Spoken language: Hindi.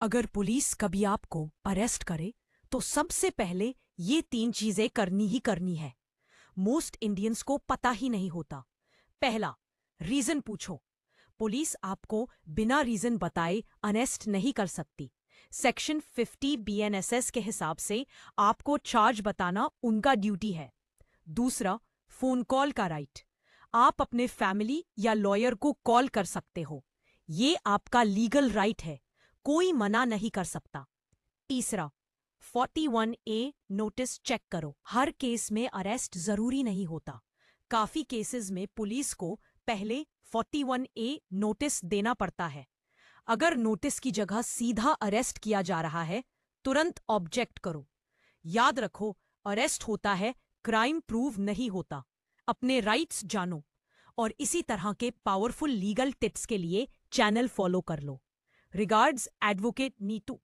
अगर पुलिस कभी आपको अरेस्ट करे तो सबसे पहले ये 3 चीजें करनी ही करनी है। मोस्ट इंडियंस को पता ही नहीं होता। पहला, रीजन पूछो। पुलिस आपको बिना रीजन बताए अरेस्ट नहीं कर सकती। सेक्शन 50 बीएनएसएस के हिसाब से आपको चार्ज बताना उनका ड्यूटी है। दूसरा, फोन कॉल का राइट। आप अपने फैमिली या लॉयर को कॉल कर सकते हो। ये आपका लीगल राइट है, कोई मना नहीं कर सकता। तीसरा, 41A नोटिस चेक करो। हर केस में अरेस्ट जरूरी नहीं होता। काफी केसेस में पुलिस को पहले 41A नोटिस देना पड़ता है। अगर नोटिस की जगह सीधा अरेस्ट किया जा रहा है, तुरंत ऑब्जेक्ट करो। याद रखो, अरेस्ट होता है, क्राइम प्रूव नहीं होता। अपने राइट्स जानो और इसी तरह के पावरफुल लीगल टिप्स के लिए चैनल फॉलो कर लो। Regards, advocate Neetu.